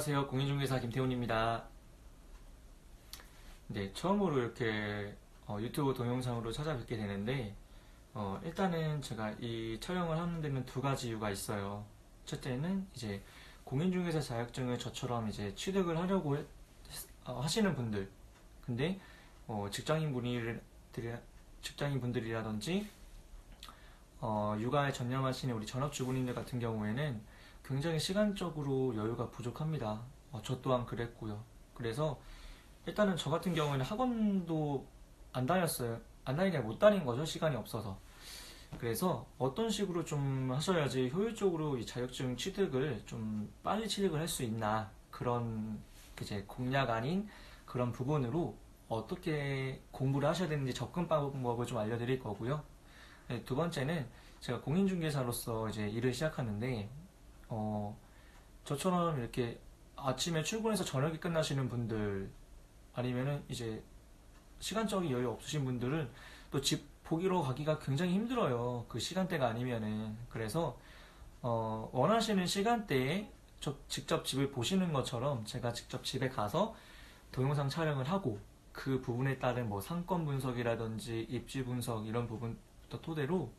안녕하세요. 공인중개사 김태훈입니다. 네, 처음으로 이렇게 유튜브 동영상으로 찾아뵙게 되는데 일단은 제가 이 촬영을 하는 데는 두 가지 이유가 있어요. 첫째는 이제 공인중개사 자격증을 저처럼 이제 취득을 하려고 하시는 분들, 근데 직장인분들이라든지 육아에 전념하시는 우리 전업주부님들 같은 경우에는 굉장히 시간적으로 여유가 부족합니다. 저 또한 그랬고요. 그래서 일단은 저 같은 경우에는 학원도 안 다녔어요. 안 다니냐 못 다닌 거죠. 시간이 없어서. 그래서 어떤 식으로 좀 하셔야지 효율적으로 이 자격증 취득을 좀 빨리 취득을 할 수 있나, 그런 이제 공략 아닌 그런 부분으로 어떻게 공부를 하셔야 되는지 접근 방법을 좀 알려드릴 거고요. 네, 두 번째는 제가 공인중개사로서 이제 일을 시작하는데 저처럼 이렇게 아침에 출근해서 저녁에 끝나시는 분들, 아니면은 이제 시간적인 여유 없으신 분들은 또 집 보기로 가기가 굉장히 힘들어요. 그 시간대가 아니면은. 그래서 원하시는 시간대에 직접 집을 보시는 것처럼 제가 직접 집에 가서 동영상 촬영을 하고, 그 부분에 따른 뭐 상권 분석이라든지 입지 분석 이런 부분부터 토대로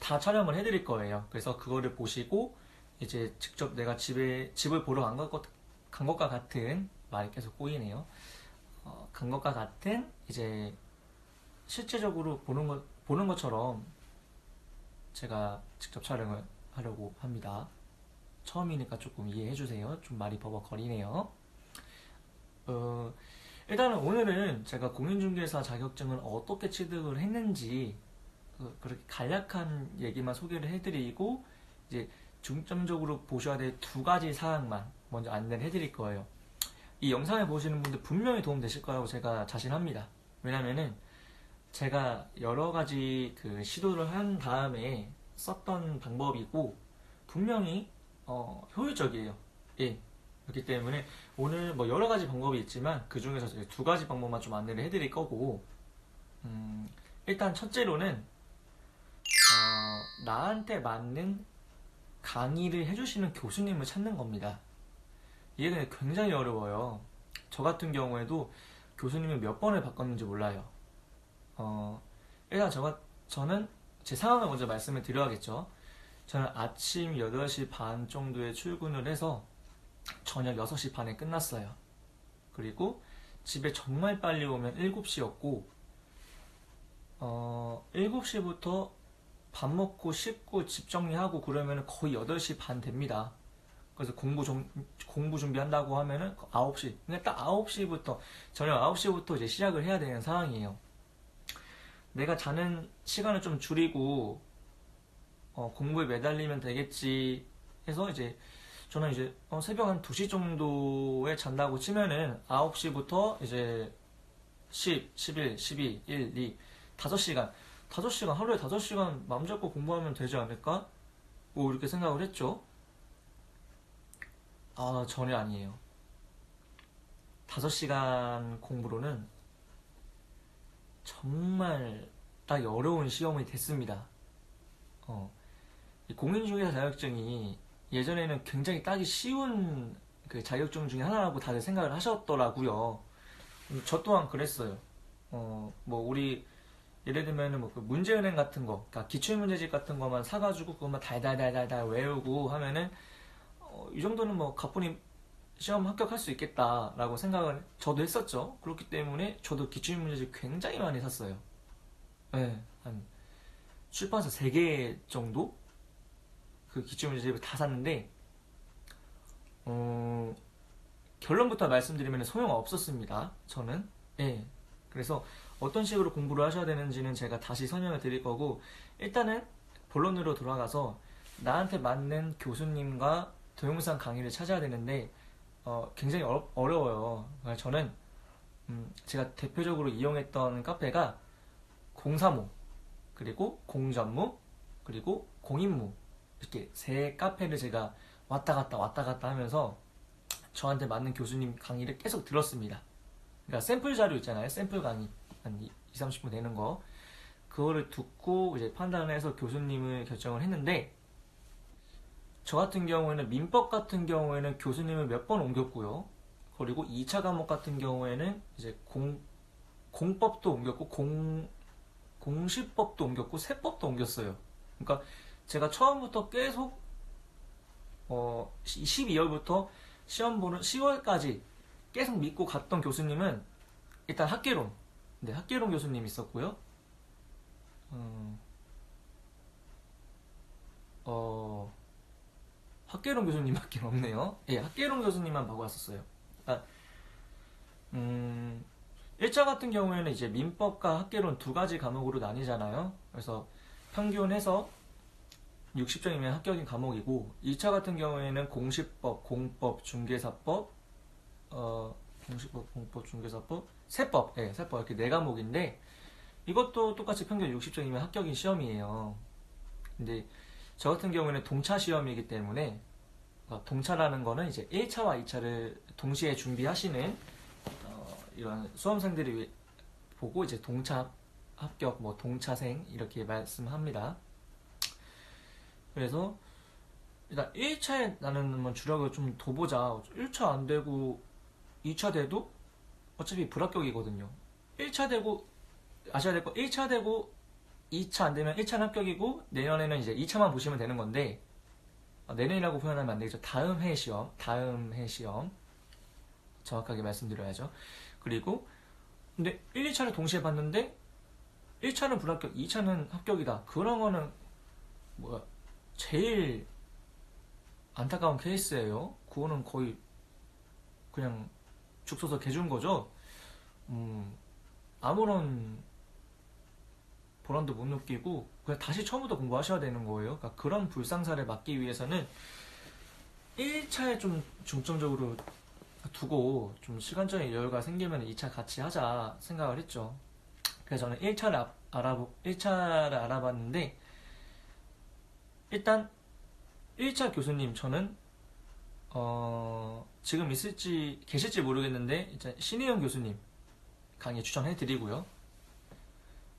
다 촬영을 해드릴 거예요. 그래서 그거를 보시고 이제 직접 내가 집을 보러 간 것과 같은, 말이 계속 꼬이네요. 간 것과 같은 이제 실제적으로 보는 것처럼 제가 직접 촬영을 하려고 합니다. 처음이니까 조금 이해해주세요. 좀 말이 버벅거리네요. 일단은 오늘은 제가 공인중개사 자격증을 어떻게 취득을 했는지 그렇게 간략한 얘기만 소개를 해드리고, 이제 중점적으로 보셔야 될 두 가지 사항만 먼저 안내를 해드릴 거예요. 이 영상을 보시는 분들 분명히 도움 되실 거라고 제가 자신합니다. 왜냐면은 제가 여러 가지 시도를 한 다음에 썼던 방법이고 분명히 효율적이에요. 예. 그렇기 때문에 오늘 뭐 여러 가지 방법이 있지만 그 중에서 두 가지 방법만 좀 안내를 해드릴 거고, 일단 첫째로는 나한테 맞는 강의를 해주시는 교수님을 찾는 겁니다. 이게 굉장히 어려워요. 저 같은 경우에도 교수님을 몇 번을 바꿨는지 몰라요. 일단 저는 제 상황을 먼저 말씀을 드려야겠죠. 저는 아침 8시 반 정도에 출근을 해서 저녁 6시 반에 끝났어요. 그리고 집에 정말 빨리 오면 7시였고 7시부터 밥 먹고 씻고 집 정리하고 그러면 거의 8시 반 됩니다. 그래서 공부 준비한다고 하면은 9시, 그냥 딱 9시부터, 저녁 9시부터 이제 시작을 해야 되는 상황이에요. 내가 자는 시간을 좀 줄이고 공부에 매달리면 되겠지 해서 이제 저는 이제 새벽 한 2시 정도에 잔다고 치면은 9시부터 이제 10, 11, 12, 1, 2, 5시간 하루에 5시간 마음 잡고 공부하면 되지 않을까? 뭐 이렇게 생각을 했죠. 전혀 아니에요. 5시간 공부로는 정말 따기 어려운 시험이 됐습니다. 이 공인중개사 자격증이 예전에는 굉장히 따기 쉬운 그 자격증 중에 하나라고 다들 생각을 하셨더라고요. 저 또한 그랬어요. 뭐 우리 예를 들면은 뭐 그 문제은행 같은 거, 그러니까 기출문제집 같은 거만 사가지고 그것만 달달달달달 외우고 하면은 이 정도는 뭐 가뿐히 시험 합격할 수 있겠다라고 생각을 저도 했었죠. 그렇기 때문에 저도 기출문제집 굉장히 많이 샀어요. 네, 한 출판사 3개 정도 그 기출문제집을 다 샀는데 결론부터 말씀드리면 소용없었습니다. 저는. 예. 그래서 어떤 식으로 공부를 하셔야 되는지는 제가 다시 설명을 드릴 거고, 일단은 본론으로 돌아가서 나한테 맞는 교수님과 동영상 강의를 찾아야 되는데 굉장히 어려워요. 저는 제가 대표적으로 이용했던 카페가 035, 그리고 공전무, 그리고 공인무, 이렇게 3 카페를 제가 왔다 갔다 하면서 저한테 맞는 교수님 강의를 계속 들었습니다. 그러니까 샘플 자료 있잖아요. 샘플 강의 한 20-30분 되는 거, 그거를 듣고 이제 판단을 해서 교수님을 결정을 했는데 저 같은 경우에는 민법 같은 경우에는 교수님을 몇 번 옮겼고요. 그리고 2차 과목 같은 경우에는 이제 공법도 옮겼고 공시법도 옮겼고 세법도 옮겼어요. 그러니까 제가 처음부터 계속 12월부터 시험 보는 10월까지 계속 믿고 갔던 교수님은 일단 학개론, 네, 학개론 교수님 있었고요. 학개론 교수님밖에 없네요. 예, 학개론 교수님만 보고 왔었어요. 그러니까 1차 같은 경우에는 이제 민법과 학개론 두 가지 과목으로 나뉘잖아요. 그래서 평균해서 60점이면 합격인 과목이고, 2차 같은 경우에는 공시법, 공법, 중개사법, 공시법, 공법, 중개사법, 세법, 예, 세법 이렇게 네 과목인데, 이것도 똑같이 평균 60점이면 합격인 시험이에요. 근데 저 같은 경우에는 동차 시험이기 때문에, 동차라는 거는 이제 1차와 2차를 동시에 준비하시는 이런 수험생들이 보고 이제 동차 합격, 뭐 동차생 이렇게 말씀합니다. 그래서 일단 1차에 나는 한번 주력을 좀 더 보자. 1차 안 되고 2차 돼도 어차피 불합격이거든요. 1차 되고 아셔야 될 거 1차 되고 2차 안 되면 1차는 합격이고 내년에는 이제 2차만 보시면 되는 건데, 내년이라고 표현하면 안 되겠죠. 다음 해 시험 정확하게 말씀드려야죠. 그리고 근데 1, 2차를 동시에 봤는데 1차는 불합격, 2차는 합격이다. 그런 거는 뭐야 제일 안타까운 케이스예요. 그거는 거의 그냥 죽 서서 개준 거죠. 아무런 보람도 못 느끼고 그냥 다시 처음부터 공부하셔야 되는 거예요. 그러니까 그런 불상사를 막기 위해서는 1차에 좀 중점적으로 두고 좀 시간적인 여유가 생기면 2차 같이 하자 생각을 했죠. 그래서 저는 1차를 알아봤는데, 일단 1차 교수님 저는 지금 계실지 모르겠는데 이제 신혜영 교수님 강의 추천해드리고요.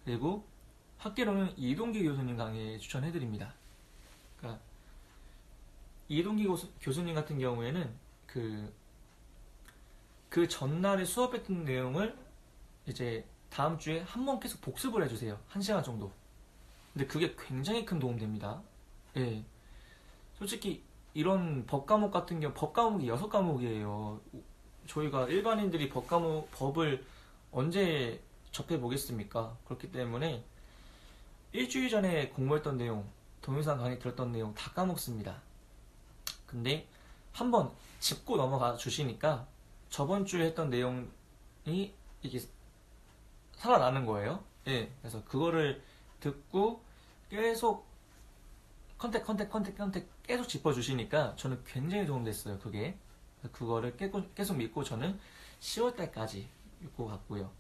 그리고 학개론은 이동기 교수님 강의 추천해드립니다. 그러니까 이동기 교수님 같은 경우에는 그 전날에 수업했던 내용을 이제 다음 주에 한 번 계속 복습을 해주세요. 1시간 정도. 근데 그게 굉장히 큰 도움 됩니다. 예. 솔직히 이런 법 과목이 6과목이에요. 저희가 일반인들이 법을 언제 접해보겠습니까? 그렇기 때문에 일주일 전에 공부했던 내용, 동영상 강의 들었던 내용 다 까먹습니다. 근데 한번 짚고 넘어가 주시니까 저번 주에 했던 내용이 이게 살아나는 거예요. 예. 그래서 그거를 듣고 계속 컨택 계속 짚어주시니까 저는 굉장히 도움됐어요. 그거를 계속 믿고 저는 10월달까지 읽고 갔고요.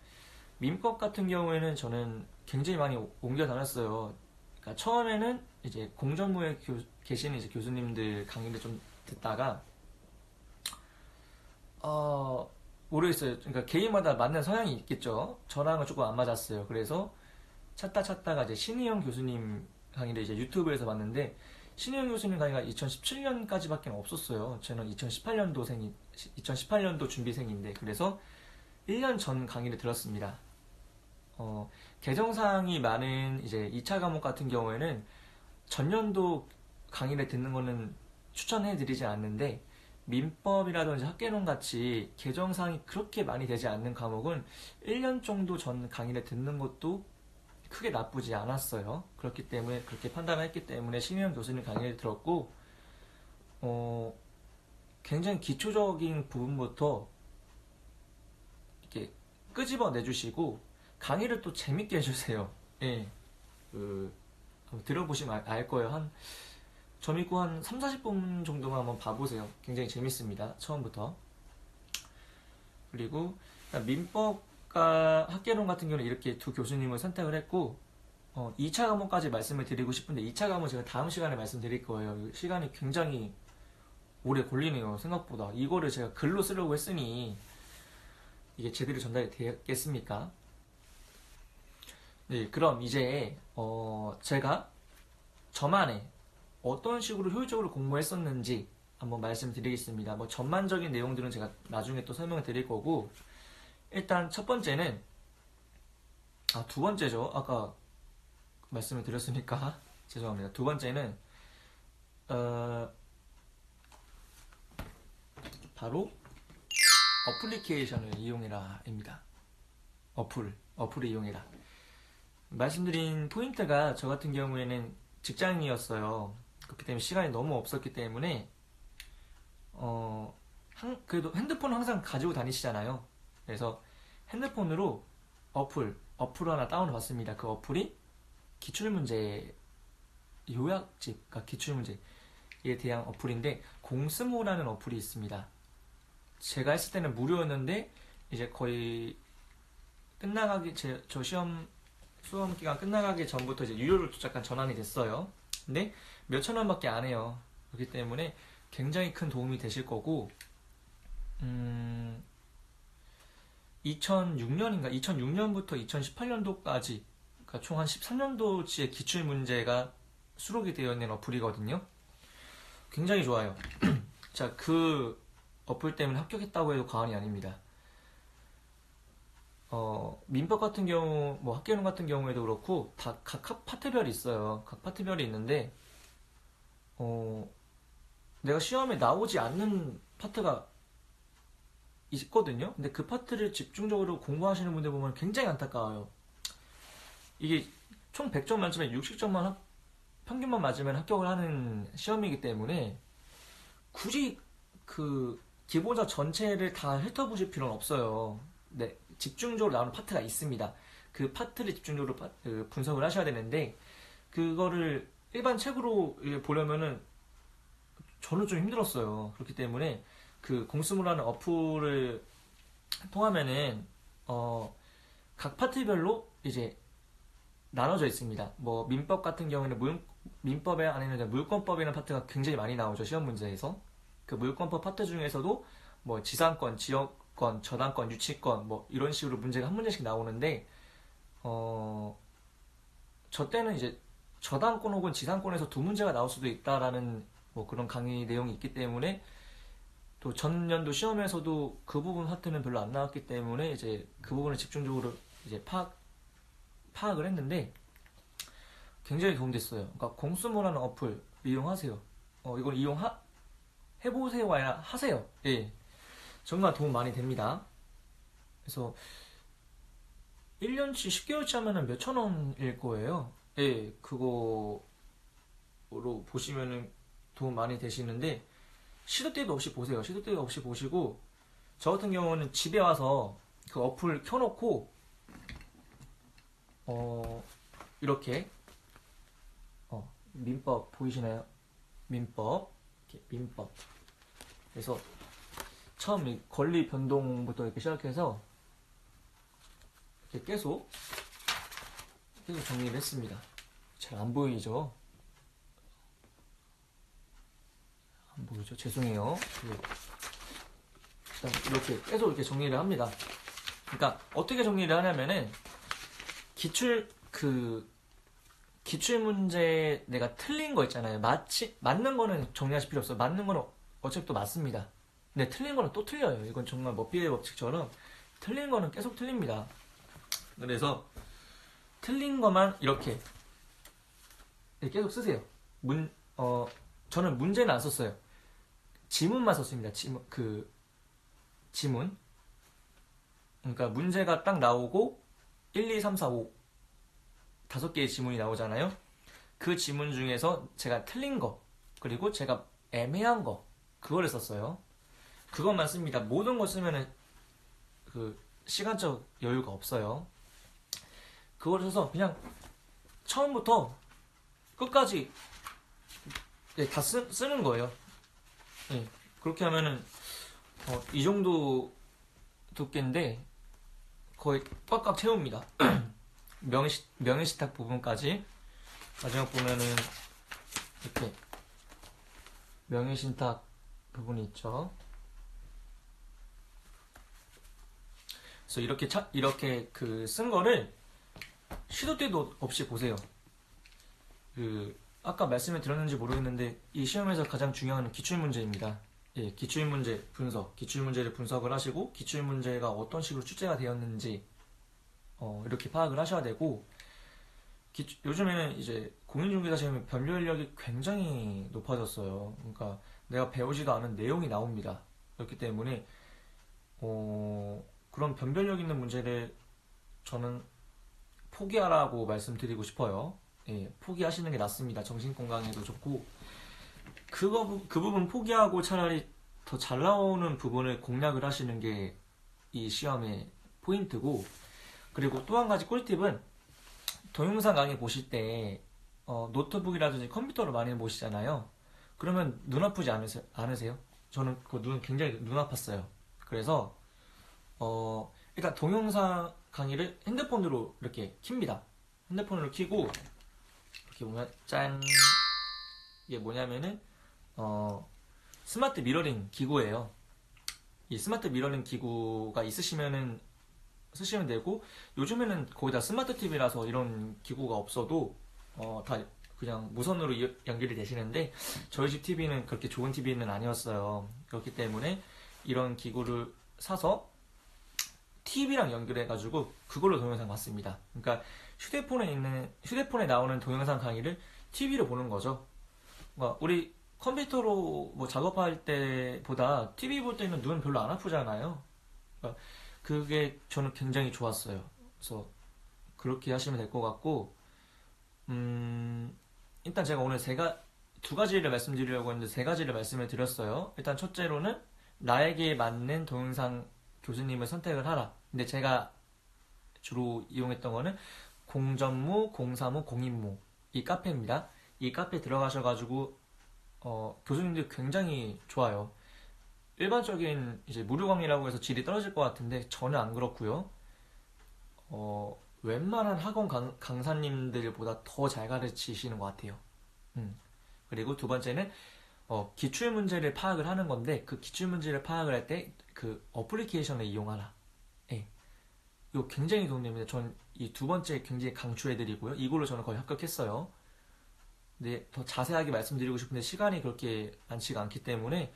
민법 같은 경우에는 저는 굉장히 많이 옮겨 다녔어요. 그러니까 처음에는 이제 공정부에 계시는 이제 교수님들 강의를 좀 듣다가 모르겠어요. 그러니까 개인마다 맞는 성향이 있겠죠. 저랑은 조금 안 맞았어요. 그래서 찾다가 이제 신희영 교수님 강의를 이제 유튜브에서 봤는데, 신희영 교수님 강의가 2017년까지밖에 없었어요. 저는 2018년도 준비생인데, 그래서 1년 전 강의를 들었습니다. 개정사항이 많은 이제 2차 과목 같은 경우에는 전년도 강의를 듣는 거는 추천해드리지 않는데, 민법이라든지 학개론 같이 개정사항이 그렇게 많이 되지 않는 과목은 1년 정도 전 강의를 듣는 것도 크게 나쁘지 않았어요. 그렇기 때문에 그렇게 판단했기 때문에 신혜영 교수님 강의를 들었고, 굉장히 기초적인 부분부터 이렇게 끄집어 내주시고 강의를 또 재밌게 해주세요. 예, 한번 들어보시면 알 거예요. 저 믿고 한 3, 40분 정도만 한번 봐보세요. 굉장히 재밌습니다. 처음부터. 그리고 민법과 학개론 같은 경우는 이렇게 두 교수님을 선택을 했고, 2차 과목까지 말씀을 드리고 싶은데 2차 과목 제가 다음 시간에 말씀드릴 거예요. 시간이 굉장히 오래 걸리네요. 생각보다. 이거를 제가 글로 쓰려고 했으니 이게 제대로 전달이 되겠습니까? 네, 그럼 이제 제가 저만의 어떤 식으로 효율적으로 공부했었는지 한번 말씀드리겠습니다. 뭐 전반적인 내용들은 제가 나중에 또 설명을 드릴 거고, 일단 첫 번째는, 두 번째죠. 아까 말씀을 드렸으니까 죄송합니다. 두 번째는 바로 어플리케이션을 이용해라입니다. 어플을 이용해라. 말씀드린 포인트가 저 같은 경우에는 직장인이었어요. 그렇기 때문에 시간이 너무 없었기 때문에 그래도 핸드폰은 항상 가지고 다니시잖아요. 그래서 핸드폰으로 어플 하나 다운을 받습니다. 그 어플이 기출문제 요약집, 그러니까 기출문제에 대한 어플인데 공스모라는 어플이 있습니다. 제가 했을 때는 무료였는데 이제 거의 저 수험 기간 끝나가기 전부터 이제 유료로 잠깐 전환이 됐어요. 근데 몇천 원밖에 안 해요. 그렇기 때문에 굉장히 큰 도움이 되실 거고, 2006년부터 2018년도까지, 그러니까 총 한 13년도치의 기출문제가 수록이 되어 있는 어플이거든요. 굉장히 좋아요. 자, 그 어플 때문에 합격했다고 해도 과언이 아닙니다. 민법 같은 경우, 뭐 학개론 같은 경우에도 그렇고 다 각 파트별이 있어요. 각 파트별이 있는데 내가 시험에 나오지 않는 파트가 있거든요. 근데 그 파트를 집중적으로 공부하시는 분들 보면 굉장히 안타까워요. 이게 총 100점 만점에 60점만 평균만 맞으면 합격을 하는 시험이기 때문에 굳이 그 기본서 전체를 다 훑어보실 필요는 없어요. 네, 집중적으로 나오는 파트가 있습니다. 그 파트를 집중적으로 분석을 하셔야 되는데, 그거를 일반 책으로 보려면은 저는 좀 힘들었어요. 그렇기 때문에 그 공스모라는 어플을 통하면은 각 파트별로 이제 나눠져 있습니다. 뭐 민법 같은 경우에는 민법에 안에는 물권법이라는 파트가 굉장히 많이 나오죠. 시험 문제에서. 그 물권법 파트 중에서도 뭐 지상권, 지역권, 저당권, 유치권 뭐 이런 식으로 문제가 한 문제씩 나오는데 저 때는 이제 저당권 혹은 지상권에서 두 문제가 나올 수도 있다라는 뭐 그런 강의 내용이 있기 때문에, 또 전년도 시험에서도 그 부분 파트는 별로 안 나왔기 때문에 이제 그 부분을 집중적으로 이제 파악을 했는데 굉장히 도움됐어요. 그러니까 공스모라는 어플 이용하세요. 이걸 해보세요 아니라 하세요. 예, 정말 도움 많이 됩니다. 그래서 1년치 10개월치 하면은 몇천 원일 거예요. 예, 그거로 보시면은 도움 많이 되시는데, 시도 때도 없이 보세요. 시도 때도 없이 보시고, 저 같은 경우는 집에 와서 그 어플 켜놓고 이렇게 민법 보이시나요? 민법 그래서 처음 이 권리 변동부터 이렇게 시작해서 이렇게 계속 정리를 했습니다. 잘 안 보이죠? 안 보이죠? 죄송해요. 일단 이렇게 계속 이렇게 정리를 합니다. 그러니까 어떻게 정리를 하냐면은 기출 문제 내가 틀린 거 있잖아요. 맞는 거는 정리하실 필요 없어요. 맞는 거는 어차피 또 맞습니다. 근데 틀린 거는 또 틀려요. 이건 정말 머피의 법칙처럼 틀린 거는 계속 틀립니다. 그래서 틀린 것만 이렇게 계속 쓰세요. 저는 문제는 안 썼어요. 지문만 썼습니다. 지문. 그러니까 문제가 딱 나오고 1, 2, 3, 4, 5 5개의 지문이 나오잖아요. 그 지문 중에서 제가 틀린 거, 그리고 제가 애매한 거, 그거를 썼어요. 그것만 씁니다. 모든 거 쓰면은 그 시간적 여유가 없어요. 그걸 써서 그냥 처음부터 끝까지 다 쓰는 거예요. 예, 그렇게 하면은 이 정도 두께인데 거의 꽉꽉 채웁니다. 명예시탁 부분까지. 마지막 보면은 이렇게 명예신탁 부분이 있죠. 그래서 이렇게 쓴 거를 시도 때도 없이 보세요. 아까 말씀을 드렸는지 모르겠는데 이 시험에서 가장 중요한 기출문제입니다. 예, 기출문제 분석, 기출문제를 분석을 하시고 기출문제가 어떤 식으로 출제가 되었는지 이렇게 파악을 하셔야 되고 요즘에는 이제 공인중개사 시험의 변별력이 굉장히 높아졌어요. 그러니까 내가 배우지도 않은 내용이 나옵니다. 그렇기 때문에 그런 변별력 있는 문제를 저는 포기하라고 말씀드리고 싶어요. 예, 포기하시는 게 낫습니다. 정신건강에도 좋고 그 부분 포기하고 차라리 더 잘 나오는 부분을 공략을 하시는 게 이 시험의 포인트고, 그리고 또 한 가지 꿀팁은 동영상 강의 보실 때 노트북이라든지 컴퓨터로 많이 보시잖아요. 그러면 눈 아프지 않으세요? 저는 그 눈 굉장히 눈 아팠어요. 그래서 일단 동영상 강의를 핸드폰으로 이렇게 킵니다. 핸드폰으로 켜고 이렇게 보면 짠, 이게 뭐냐면은 스마트 미러링 기구예요. 이 스마트 미러링 기구가 있으시면은 쓰시면 되고, 요즘에는 거의 다 스마트 TV라서 이런 기구가 없어도 다 그냥 무선으로 연결이 되시는데, 저희 집 TV는 그렇게 좋은 TV는 아니었어요. 그렇기 때문에 이런 기구를 사서 TV랑 연결해가지고 그걸로 동영상 봤습니다. 그러니까 휴대폰에 나오는 동영상 강의를 TV로 보는 거죠. 그러니까 우리 컴퓨터로 뭐 작업할 때보다 TV 볼 때는 눈 별로 안 아프잖아요. 그러니까 그게 저는 굉장히 좋았어요. 그래서 그렇게 하시면 될 것 같고, 일단 제가 오늘 두 가지를 말씀드리려고 했는데 세 가지를 말씀을 드렸어요. 일단 첫째로는 나에게 맞는 동영상 교수님을 선택을 하라. 근데 제가 주로 이용했던 거는 공전무, 공사무, 공인무 이 카페입니다. 이 카페 들어가셔가지고 교수님들 굉장히 좋아요. 일반적인 이제 무료 강의라고 해서 질이 떨어질 것 같은데 전혀 안 그렇고요. 웬만한 학원 강사님들보다 더 잘 가르치시는 것 같아요. 그리고 두 번째는 기출 문제를 파악을 하는 건데, 그 기출 문제를 파악을 할 때 그 어플리케이션을 이용하라. 예. 이거 굉장히 도움됩니다. 전 이 두 번째 굉장히 강추해드리고요. 이걸로 저는 거의 합격했어요. 근데 더 자세하게 말씀드리고 싶은데 시간이 그렇게 많지가 않기 때문에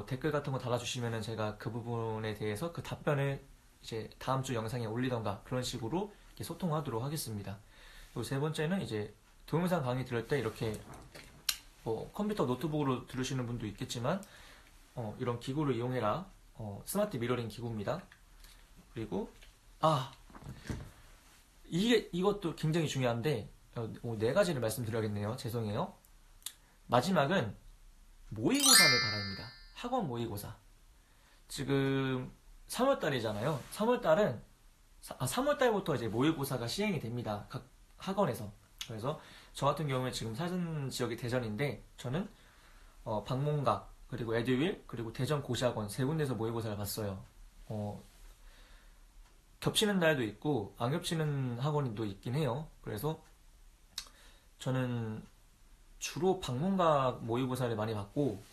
댓글 같은 거 달아주시면은 제가 그 부분에 대해서 그 답변을 이제 다음 주 영상에 올리던가 그런 식으로 이렇게 소통하도록 하겠습니다. 그리고 세 번째는 이제 동영상 강의 들을 때 이렇게 컴퓨터 노트북으로 들으시는 분도 있겠지만 이런 기구를 이용해라. 스마트 미러링 기구입니다. 그리고 이것도 굉장히 중요한데 네 가지를 말씀드려야겠네요. 죄송해요. 마지막은 모의고사를 바랍니다. 학원 모의고사. 지금 3월달이잖아요. 3월달부터 이제 모의고사가 시행이 됩니다. 각 학원에서. 그래서 저 같은 경우에 지금 사는 지역이 대전인데, 저는 방문각, 그리고 에듀윌, 그리고 대전 고시학원 세 군데서 모의고사를 봤어요. 겹치는 날도 있고 안 겹치는 학원도 있긴 해요. 그래서 저는 주로 방문각 모의고사를 많이 받고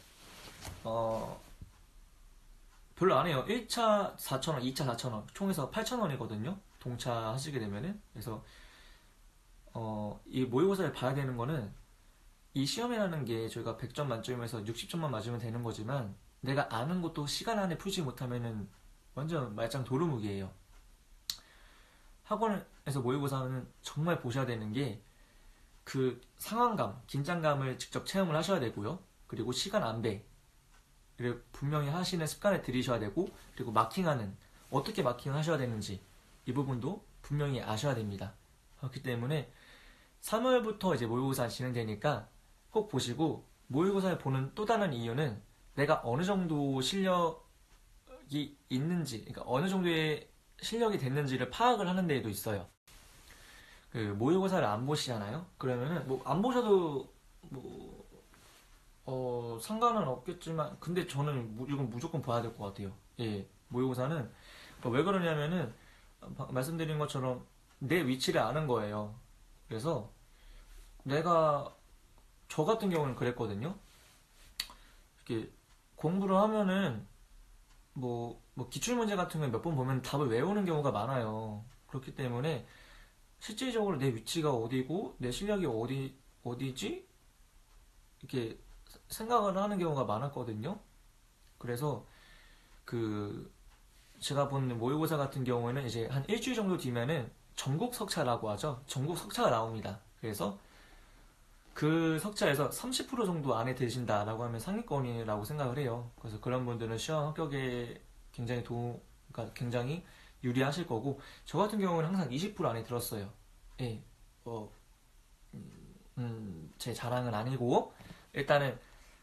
별로 안 해요. 1차 4,000원, 2차 4,000원, 총해서 8,000원이거든요. 동차 하시게 되면은. 그래서 이 모의고사를 봐야 되는 거는, 이 시험이라는 게 저희가 100점 만점에서 60점만 맞으면 되는 거지만, 내가 아는 것도 시간 안에 풀지 못하면은 완전 말짱 도루묵이에요. 학원에서 모의고사는 정말 보셔야 되는 게, 그 상황감, 긴장감을 직접 체험을 하셔야 되고요. 그리고 시간 안배를 분명히 하시는 습관을 들이셔야 되고, 그리고 어떻게 마킹을 하셔야 되는지 이 부분도 분명히 아셔야 됩니다. 그렇기 때문에 3월부터 이제 모의고사 진행되니까 꼭 보시고, 모의고사를 보는 또 다른 이유는 내가 어느 정도 실력이 있는지, 그러니까 어느 정도의 실력이 됐는지를 파악을 하는 데에도 있어요. 그 모의고사를 안 보시잖아요. 그러면은 안 보셔도 상관은 없겠지만, 근데 저는 이건 무조건 봐야 될 것 같아요. 예, 모의고사는 왜 그러냐면은 말씀드린 것처럼 내 위치를 아는 거예요. 그래서 저 같은 경우는 그랬거든요. 이렇게 공부를 하면은 기출문제 같은 건 몇 번 보면 답을 외우는 경우가 많아요. 그렇기 때문에 실질적으로 내 위치가 어디고 내 실력이 어디지? 이렇게 생각을 하는 경우가 많았거든요. 그래서 그 제가 본 모의고사 같은 경우에는 이제 한 일주일 정도 뒤면은 전국 석차라고 하죠. 전국 석차가 나옵니다. 그래서 그 석차에서 30% 정도 안에 드신다라고 하면 상위권이라고 생각을 해요. 그래서 그런 분들은 시험 합격에 굉장히 그러니까 굉장히 유리하실 거고, 저 같은 경우는 항상 20% 안에 들었어요. 예, 어, 제 자랑은 아니고, 일단은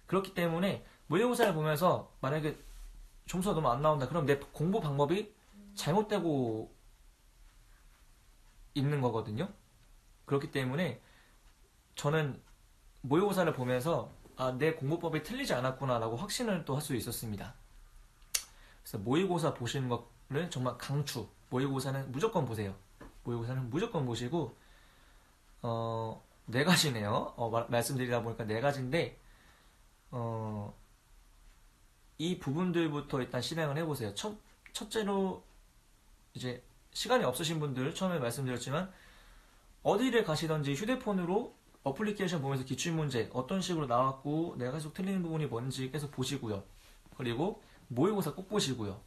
그렇기 때문에 모의고사를 보면서 만약에 점수가 너무 안 나온다, 그럼 내 공부 방법이 잘못되고 있는 거거든요. 그렇기 때문에 저는 모의고사를 보면서 내 공부법이 틀리지 않았구나라고 확신을 또 할 수 있었습니다. 그래서 모의고사 보시는 거를 정말 강추. 모의고사는 무조건 보세요. 모의고사는 무조건 보시고, 네 가지네요. 말씀드리다 보니까 네 가지인데, 이 부분들부터 일단 실행을 해보세요. 첫째로 이제 시간이 없으신 분들, 처음에 말씀드렸지만 어디를 가시던지 휴대폰으로 어플리케이션 보면서 기출문제 어떤 식으로 나왔고 내가 계속 틀리는 부분이 뭔지 계속 보시고요. 그리고 모의고사 꼭 보시고요.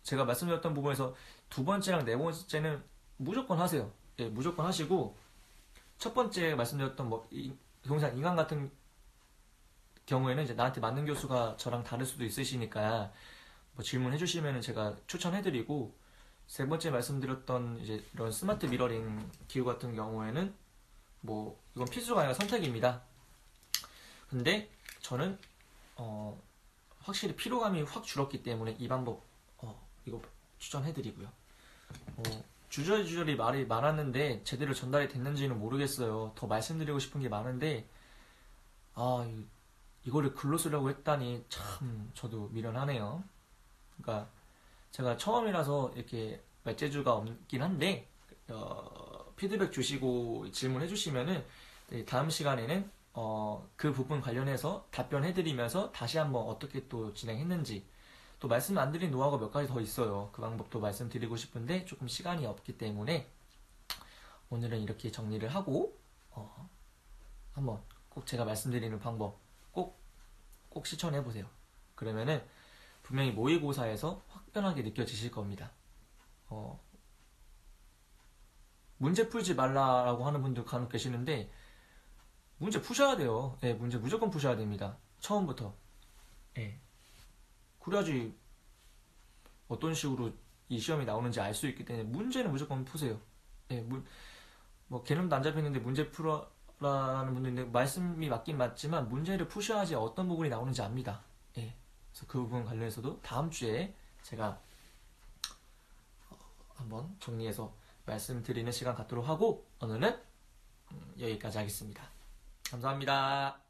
제가 말씀드렸던 부분에서 두 번째랑 네 번째는 무조건 하세요. 예, 무조건 하시고, 첫 번째 말씀드렸던 동영상 인강 같은 경우에는 이제 나한테 맞는 교수가 저랑 다를 수도 있으시니까 질문해 주시면 제가 추천해드리고, 세 번째 말씀드렸던 이제 이런 스마트 미러링 기구 같은 경우에는 이건 필수가 아니라 선택입니다. 근데 저는 확실히 피로감이 확 줄었기 때문에 이 방법 이거 추천해드리고요. 주저리주저리 말이 많았는데 제대로 전달이 됐는지는 모르겠어요. 더 말씀드리고 싶은 게 많은데 이거를 글로 쓰려고 했다니 참 저도 미련하네요. 그러니까 제가 처음이라서 이렇게 말재주가 없긴 한데 피드백 주시고 질문해 주시면은 다음 시간에는 그 부분 관련해서 답변해드리면서 다시 한번 어떻게 또 진행했는지, 또 말씀 안 드린 노하우가 몇 가지 더 있어요. 그 방법도 말씀드리고 싶은데 조금 시간이 없기 때문에 오늘은 이렇게 정리를 하고 한번 꼭 제가 말씀드리는 방법 꼭 실천해보세요. 그러면은 분명히 모의고사에서 확연하게 느껴지실 겁니다. 문제 풀지 말라라고 하는 분들 간혹 계시는데 문제 푸셔야 돼요. 예, 문제 무조건 푸셔야 됩니다. 처음부터. 예. 그래야지 어떤 식으로 이 시험이 나오는지 알 수 있기 때문에 문제는 무조건 푸세요. 예, 개념도 안 잡혔는데 문제 풀어라는 분들인데 말씀이 맞긴 맞지만 문제를 푸셔야지 어떤 부분이 나오는지 압니다. 예. 그래서 그 부분 관련해서도 다음 주에 제가 한번 정리해서 말씀드리는 시간 갖도록 하고, 오늘은 여기까지 하겠습니다. 감사합니다.